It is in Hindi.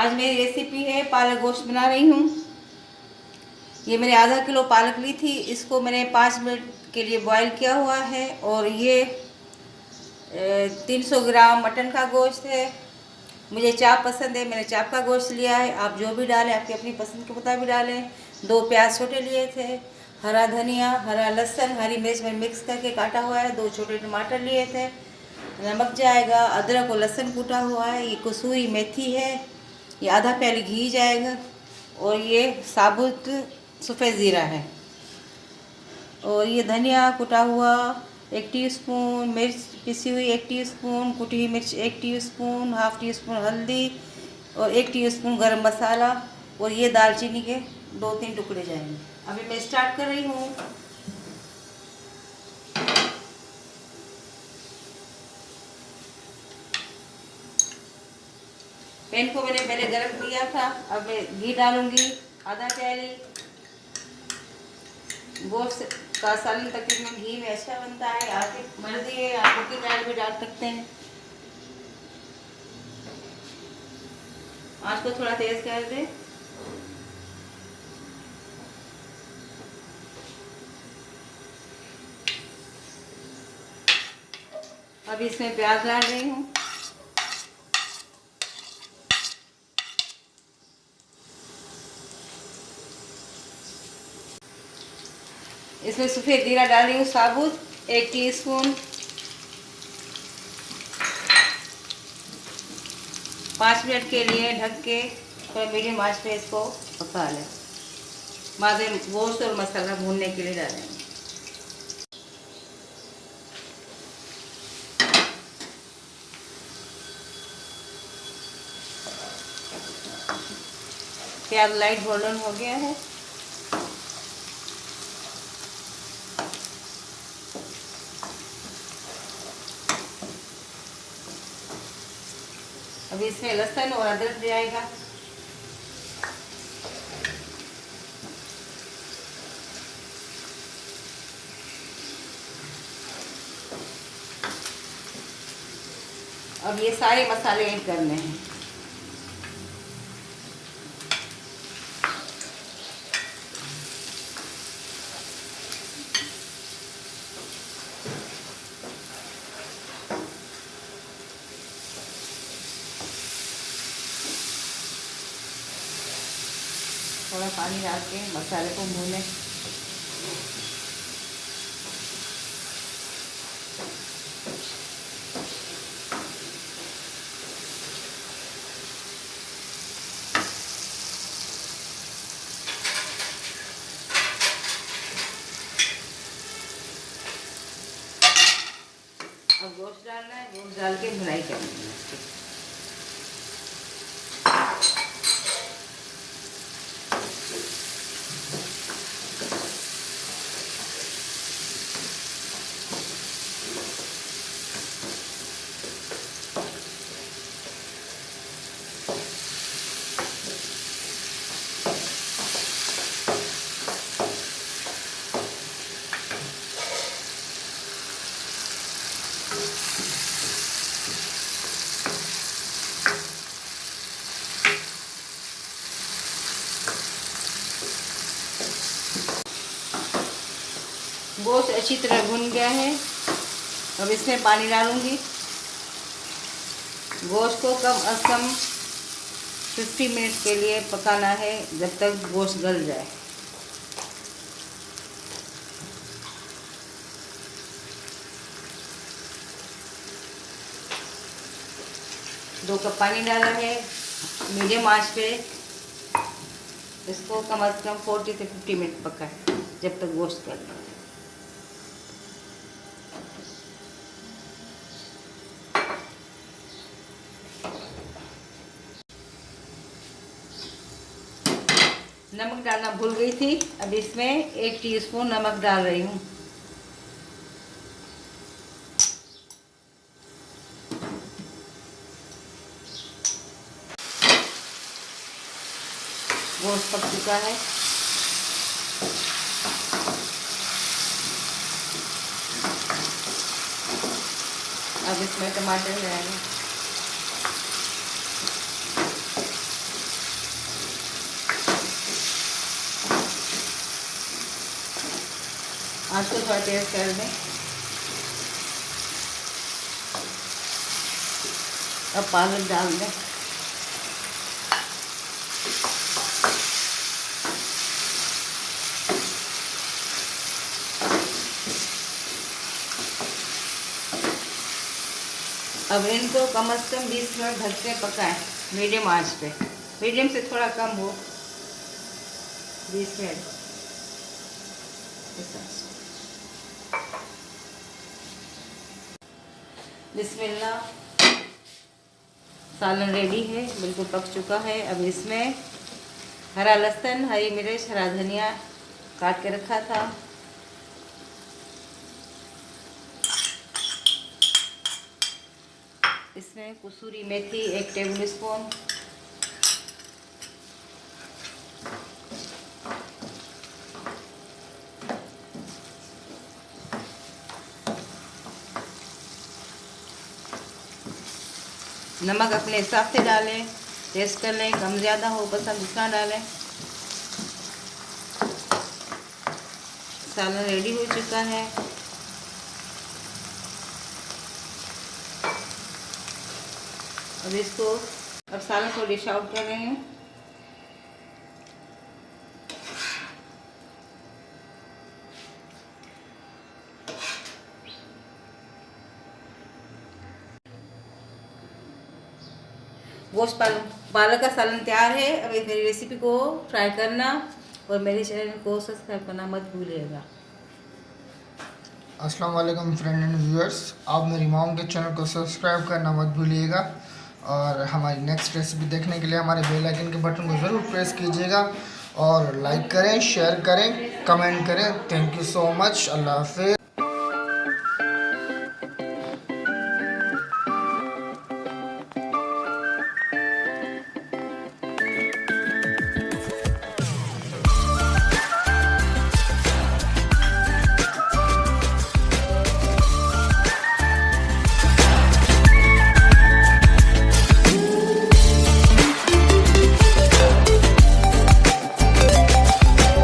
आज मेरी रेसिपी है पालक गोश्त बना रही हूँ। ये मैंने आधा किलो पालक ली थी, इसको मैंने 5 मिनट के लिए बॉईल किया हुआ है। और ये 300 ग्राम मटन का गोश्त है। मुझे चाप पसंद है, मैंने चाप का गोश्त लिया है। आप जो भी डालें, आपकी अपनी पसंद के मुताबिक डालें। 2 प्याज छोटे लिए थे, हरा धनिया, हरा लहसुन, हरी मिर्च में मिक्स करके काटा हुआ है। 2 छोटे टमाटर लिए थे, नमक जाएगा, अदरक और लहसुन कूटा हुआ है, ये कसूरी मेथी है, ये आधा प्याली घी जाएगा, और ये साबुत सफ़ेद ज़ीरा है, और ये धनिया कुटा हुआ 1 टीस्पून, मिर्च पिसी हुई 1 टीस्पून, कुटी हुई मिर्च 1 टीस्पून, हाफ टी स्पून हल्दी और 1 टीस्पून गरम मसाला, और ये दालचीनी के 2-3 टुकड़े जाएंगे। अभी मैं स्टार्ट कर रही हूँ। पैन को मैंने पहले गरम किया था। अब मैं घी डालूंगी आधा प्याली। गोश्त का सालन तकरीबन घी में अच्छा बनता है। आपकी मर्जी है, आप कुकिंग ऑयल भी डाल सकते हैं। आँच को थोड़ा तेज कर दें। अब इसमें प्याज डाल रही हूँ। इसमें सफ़ेद जीरा डाल रही हूँ साबुत 1 टीस्पून। 5 मिनट के लिए ढक के थोड़ा मीडियम आंच पे इसको पका लें। बाद में गोश्त और मसाला भूनने के लिए डालें। प्याज लाइट गोल्डन हो गया है। अभी इसमें लहसुन और अदरक जाएगा। अब ये सारे मसाले ऐड करने हैं। थोड़ा पानी डाल के मसाले को भूनें। अब गोश्त डालना है, गोश्त डाल के भुनाई करनी है इसकी। गोश्त अच्छी तरह भुन गया है। अब इसमें पानी डालूंगी। गोश्त को कम अज़ कम 50 मिनट के लिए पकाना है, जब तक गोश्त गल जाए। दो कप पानी डाला है, मीडियम आंच पे इसको कम अज़ कम 40 से 50 मिनट पकाए, जब तक गोश्त गल जाए। नमक डालना भूल गई थी। अब इसमें 1 टीस्पून नमक डाल रही हूँ। गोश्त पक चुका है। अब इसमें टमाटर डालेंगे। आँच को थोड़ा तेज कर दें। अब पालक डाल दें। अब इनको कम से कम 20 मिनट ढक के पकाएं, मीडियम आंच पे। मीडियम से थोड़ा कम हो, 20 मिनट। बिस्मिल्लाह, सालन रेडी है, बिल्कुल पक चुका है। अब इसमें हरा लहसुन, हरी मिर्च, हरा धनिया काट के रखा था, इसमें कसूरी मेथी 1 टेबल स्पून, नमक अपने हिसाब से डालें, टेस्ट कर लें, कम ज़्यादा हो पसंद जितना डालें। सालन रेडी हो चुका है। अब इसको, अब सालन को डिश आउट कर रहे हैं। गोश्त पालक का सालन तैयार है। अब मेरी रेसिपी को ट्राई करना और मेरे चैनल को सब्सक्राइब करना मत भूलिएगा। अस्सलाम वालेकुम फ्रेंड एंड व्यूअर्स, आप मेरी मॉम के चैनल को सब्सक्राइब करना मत भूलिएगा और हमारी नेक्स्ट रेसिपी देखने के लिए हमारे बेल आइकन के बटन को ज़रूर प्रेस कीजिएगा और लाइक करें, शेयर करें, कमेंट करें। Thank you so much. अल्लाह हाफ़िज़।